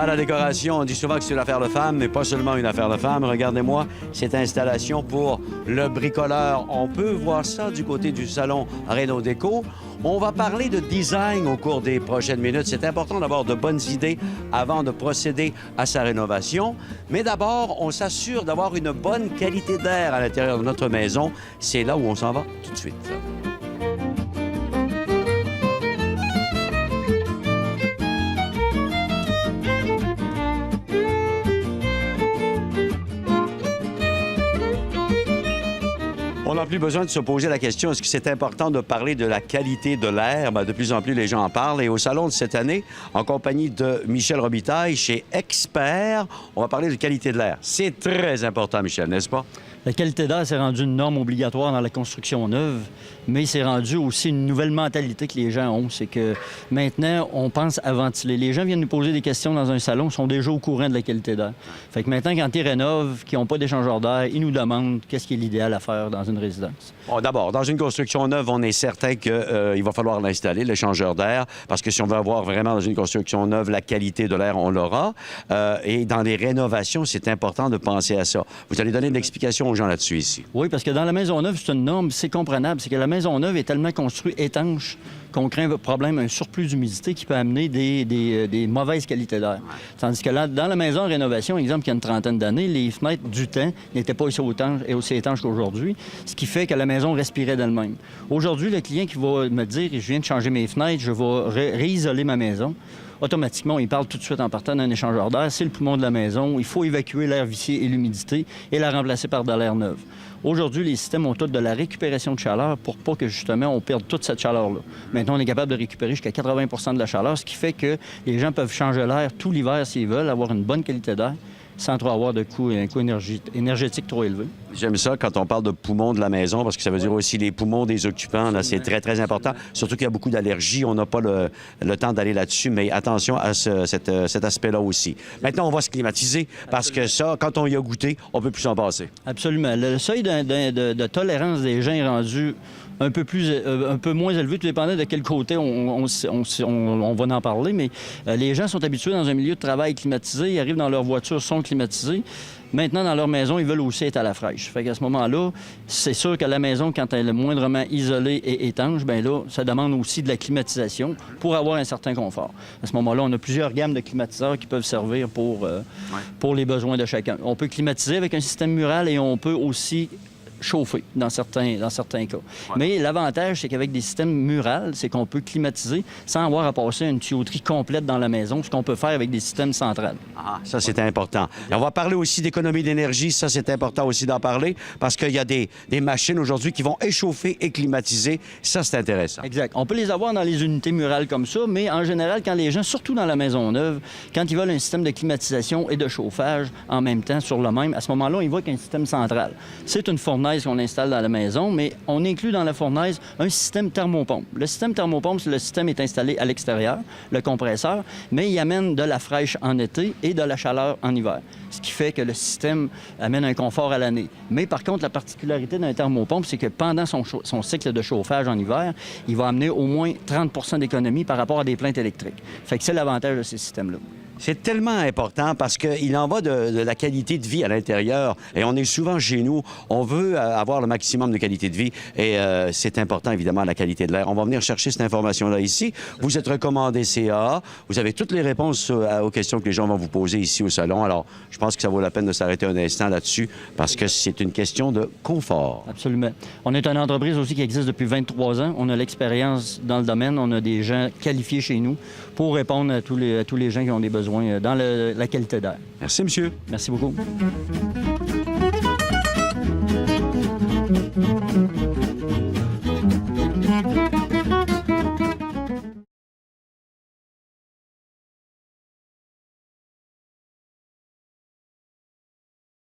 Ah, la décoration, on dit souvent que c'est une affaire de femme, mais pas seulement une affaire de femme. Regardez-moi cette installation pour le bricoleur. On peut voir ça du côté du salon Réno Déco. On va parler de design au cours des prochaines minutes. C'est important d'avoir de bonnes idées avant de procéder à sa rénovation. Mais d'abord, on s'assure d'avoir une bonne qualité d'air à l'intérieur de notre maison. C'est là où on s'en va tout de suite. On n'a plus besoin de se poser la question, est-ce que c'est important de parler de la qualité de l'air? Bien, de plus en plus, les gens en parlent. Et au salon de cette année, en compagnie de Michel Robitaille, chez Expert, on va parler de qualité de l'air. C'est très important, Michel, n'est-ce pas? La qualité d'air s'est rendue une norme obligatoire dans la construction neuve, mais c'est rendu aussi une nouvelle mentalité que les gens ont. C'est que maintenant, on pense à ventiler. Les gens viennent nous poser des questions dans un salon, sont déjà au courant de la qualité d'air. Fait que maintenant, quand ils rénovent, qui n'ont pas d'échangeur d'air, ils nous demandent qu'est-ce qui est l'idéal à faire dans une résidence. Bon, d'abord, dans une construction neuve, on est certain qu'il va falloir l'installer, l'échangeur d'air, parce que si on veut avoir vraiment dans une construction neuve la qualité de l'air, on l'aura. Et dans les rénovations, c'est important de penser à ça. Vous allez donner une explication aux gens là-dessus ici. Oui, parce que dans la maison neuve, c'est une norme, c'est comprenable. C'est que la maison neuve est tellement construite étanche qu'on craint un surplus d'humidité qui peut amener des mauvaises qualités d'air. Tandis que là, dans la maison en rénovation, exemple, il y a une trentaine d'années, les fenêtres du temps n'étaient pas aussi étanches qu'aujourd'hui, ce qui fait que la maison respirait d'elle-même. Aujourd'hui, le client qui va me dire « je viens de changer mes fenêtres, je vais réisoler ma maison », automatiquement, il parle tout de suite en partant d'un échangeur d'air. C'est le poumon de la maison. Il faut évacuer l'air vicié et l'humidité et la remplacer par de l'air neuf. Aujourd'hui, les systèmes ont tous de la récupération de chaleur pour pas que, justement, on perde toute cette chaleur-là. Maintenant, on est capable de récupérer jusqu'à 80 de la chaleur, ce qui fait que les gens peuvent changer l'air tout l'hiver s'ils veulent, avoir une bonne qualité d'air, sans trop avoir un coût énergétique trop élevé. J'aime ça quand on parle de poumons de la maison, parce que ça veut dire aussi les poumons des occupants. Là, c'est très, très important. Surtout qu'il y a beaucoup d'allergies. On n'a pas le temps d'aller là-dessus, mais attention à cet aspect-là aussi. Maintenant, on va se climatiser, parce que ça, quand on y a goûté, on ne peut plus s'en passer. Absolument. Le seuil de tolérance des gens est rendu un peu moins élevé, tout dépendant de quel côté on va en parler, mais les gens sont habitués dans un milieu de travail climatisé, ils arrivent dans leur voiture, sont climatisés. Maintenant, dans leur maison, ils veulent aussi être à la fraîche. Fait qu'à ce moment-là, c'est sûr que la maison, quand elle est moindrement isolée et étanche, bien là, ça demande aussi de la climatisation pour avoir un certain confort. À ce moment-là, on a plusieurs gammes de climatiseurs qui peuvent servir pour les besoins de chacun. On peut climatiser avec un système mural et on peut aussi chauffer dans certains cas. Ouais. Mais l'avantage, c'est qu'avec des systèmes murales, c'est qu'on peut climatiser sans avoir à passer une tuyauterie complète dans la maison, ce qu'on peut faire avec des systèmes centrales. Ah, ça, c'est important. Et on va parler aussi d'économie d'énergie. Ça, c'est important aussi d'en parler parce qu'il y a des machines aujourd'hui qui vont échauffer et climatiser. Ça, c'est intéressant. Exact. On peut les avoir dans les unités murales comme ça, mais en général, quand les gens, surtout dans la maison neuve, quand ils veulent un système de climatisation et de chauffage en même temps sur le même, à ce moment-là, ils voient qu'un système central. C'est une fournaise qu'on installe dans la maison, mais on inclut dans la fournaise un système thermopompe. Le système thermopompe, c'est le système est installé à l'extérieur, le compresseur, mais il amène de la fraîche en été et de la chaleur en hiver, ce qui fait que le système amène un confort à l'année. Mais par contre, la particularité d'un thermopompe, c'est que pendant son cycle de chauffage en hiver, il va amener au moins 30 d'économie par rapport à des plaintes électriques. Fait que c'est l'avantage de ces systèmes-là. C'est tellement important parce qu'il en va de la qualité de vie à l'intérieur. Et on est souvent chez nous, on veut avoir le maximum de qualité de vie et c'est important, évidemment, la qualité de l'air. On va venir chercher cette information-là ici. Vous êtes recommandé CAA. Vous avez toutes les réponses aux questions que les gens vont vous poser ici au salon. Alors, je pense que ça vaut la peine de s'arrêter un instant là-dessus parce que c'est une question de confort. Absolument. On est une entreprise aussi qui existe depuis 23 ans. On a l'expérience dans le domaine. On a des gens qualifiés chez nous pour répondre à tous les gens qui ont des besoins dans la qualité d'air. Merci, monsieur. Merci beaucoup.